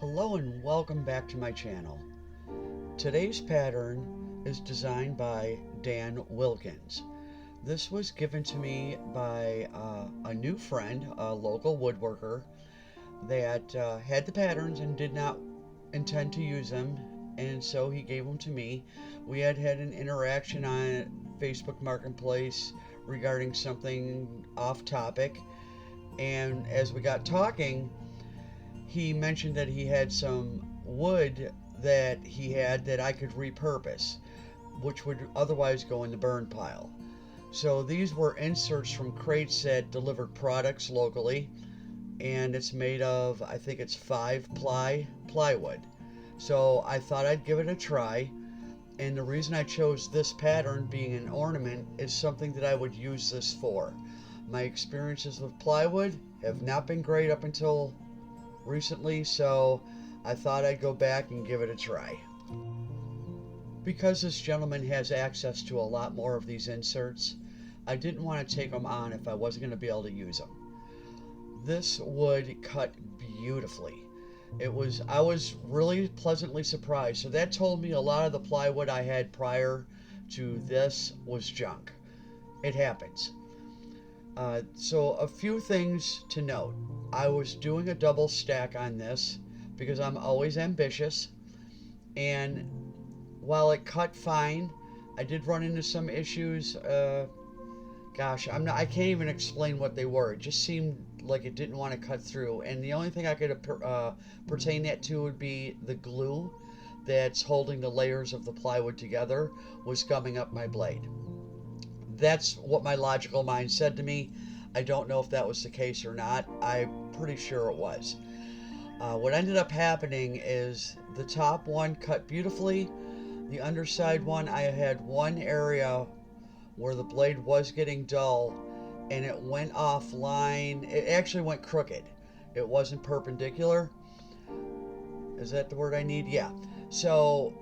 Hello and welcome back to my channel. Today's pattern is designed by Dan Wilckens. This was given to me by a new friend, a local woodworker that had the patterns and did not intend to use them, and so he gave them to me. We had an interaction on Facebook Marketplace regarding something off topic, and as we got talking, he mentioned that he had some wood that he had that I could repurpose, which would otherwise go in the burn pile. So these were inserts from crates that delivered products locally, and it's made of, I think it's 5-ply plywood. So I thought I'd give it a try, and the reason I chose this pattern, being an ornament, is something that I would use this for. My experiences with plywood have not been great up until recently, so I thought I'd go back and give it a try. Because this gentleman has access to a lot more of these inserts, I didn't want to take them on if I wasn't going to be able to use them. This wood cut beautifully. I was really pleasantly surprised. So that told me a lot of the plywood I had prior to this was junk. It happens. So a few things to note. I was doing a double stack on this because I'm always ambitious, and while it cut fine, I did run into some issues. I can't even explain what they were. It just seemed like it didn't want to cut through, and the only thing I could pertain that to would be the glue that's holding the layers of the plywood together was gumming up my blade. That's what my logical mind said to me. I don't know if that was the case or not. I'm pretty sure it was. What ended up happening is the top one cut beautifully. The underside one, I had one area where the blade was getting dull and it went offline. It actually went crooked. It wasn't perpendicular. Is that the word I need? Yeah. So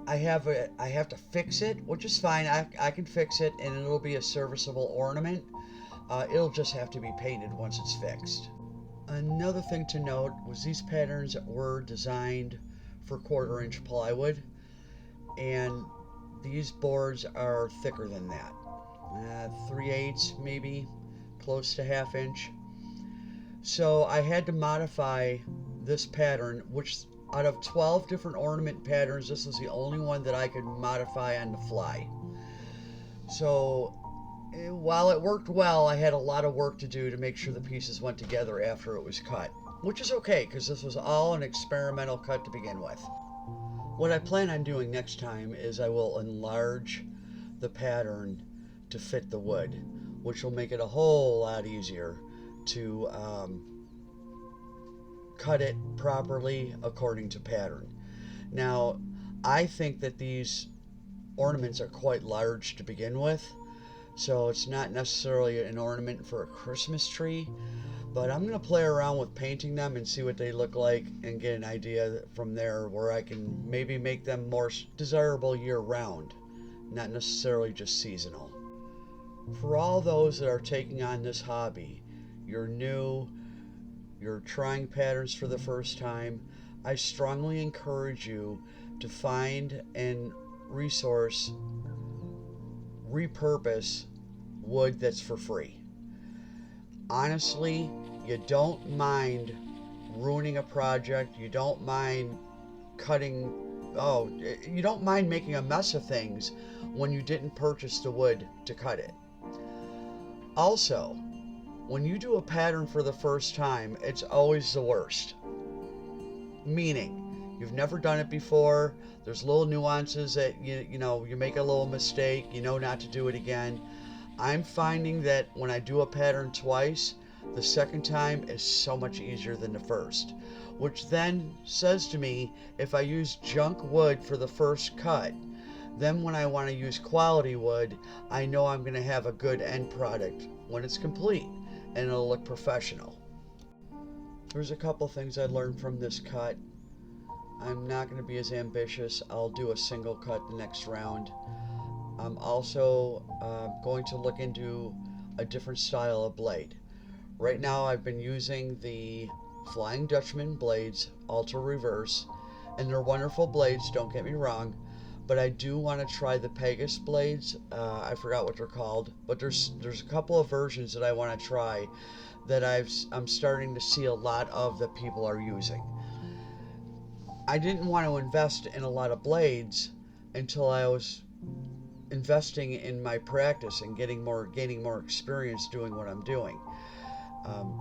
I have to fix it, which is fine. I can fix it and it'll be a serviceable ornament. It'll just have to be painted once it's fixed. Another thing to note was these patterns were designed for 1/4-inch plywood, and these boards are thicker than that. 3/8 maybe, close to 1/2 inch. So I had to modify this pattern, which out of 12 different ornament patterns, this was the only one that I could modify on the fly. So while it worked well, I had a lot of work to do to make sure the pieces went together after it was cut, which is okay because this was all an experimental cut to begin with. What I plan on doing next time is I will enlarge the pattern to fit the wood, which will make it a whole lot easier to cut it properly according to pattern. Now, I think that these ornaments are quite large to begin with, so it's not necessarily an ornament for a Christmas tree, but I'm going to play around with painting them and see what they look like and get an idea from there where I can maybe make them more desirable year-round, not necessarily just seasonal. For all those that are taking on this hobby, you're new, you're trying patterns for the first time, I strongly encourage you to find and resource repurpose wood that's for free. Honestly, you don't mind ruining a project, you don't mind you don't mind making a mess of things when you didn't purchase the wood to cut it. Also, when you do a pattern for the first time, it's always the worst. Meaning, you've never done it before, there's little nuances that you make a little mistake, you know not to do it again. I'm finding that when I do a pattern twice, the second time is so much easier than the first, which then says to me, if I use junk wood for the first cut, then when I want to use quality wood, I know I'm going to have a good end product when it's complete and it'll look professional. There's a couple things I learned from this cut. I'm not going to be as ambitious. I'll do a single cut the next round. I'm also going to look into a different style of blade. Right now I've been using the Flying Dutchman blades, Alto Reverse, and they're wonderful blades, don't get me wrong, but I do want to try the Pegasus blades. I forgot what they're called, but there's a couple of versions that I want to try that I'm starting to see a lot of that people are using. I didn't want to invest in a lot of blades until I was investing in my practice and gaining more experience doing what I'm doing.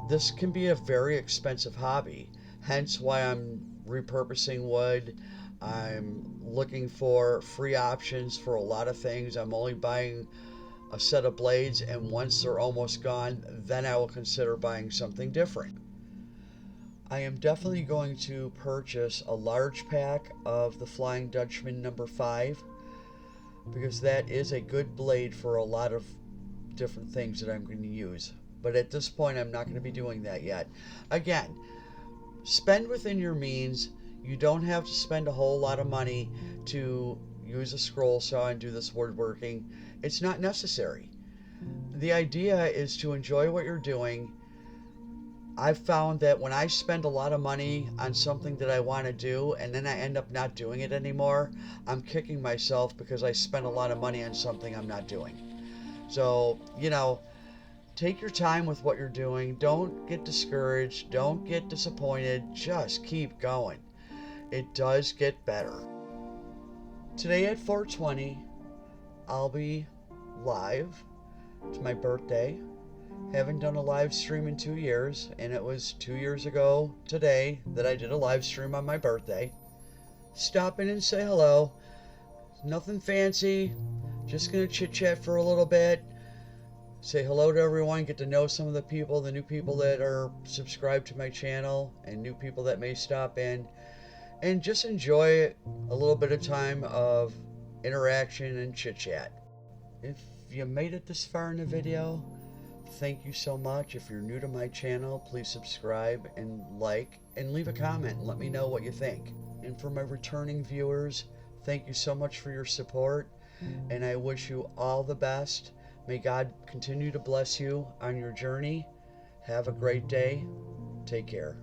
This can be a very expensive hobby, hence why I'm repurposing wood. I'm looking for free options for a lot of things. I'm only buying a set of blades, and once they're almost gone, then I will consider buying something different. I am definitely going to purchase a large pack of the Flying Dutchman number 5, because that is a good blade for a lot of different things that I'm going to use. But at this point, I'm not going to be doing that yet. Again, spend within your means. You don't have to spend a whole lot of money to use a scroll saw and do this woodworking. It's not necessary. The idea is to enjoy what you're doing. I've found that when I spend a lot of money on something that I want to do and then I end up not doing it anymore, I'm kicking myself because I spent a lot of money on something I'm not doing. So, take your time with what you're doing. Don't get discouraged. Don't get disappointed. Just keep going. It does get better. Today at 4:20, I'll be live. It's my birthday. Haven't done a live stream in 2 years, and it was 2 years ago today that I did a live stream on my birthday. Stop in and say hello. Nothing fancy. Just gonna chit chat for a little bit. Say hello to everyone, get to know some of the people, the new people that are subscribed to my channel, and new people that may stop in, and just enjoy a little bit of time of interaction and chit chat. If you made it this far in the video, thank you so much. If you're new to my channel, please subscribe and like and leave a comment and let me know what you think. And for my returning viewers, thank you so much for your support, and I wish you all the best. May God continue to bless you on your journey. Have a great day. Take care.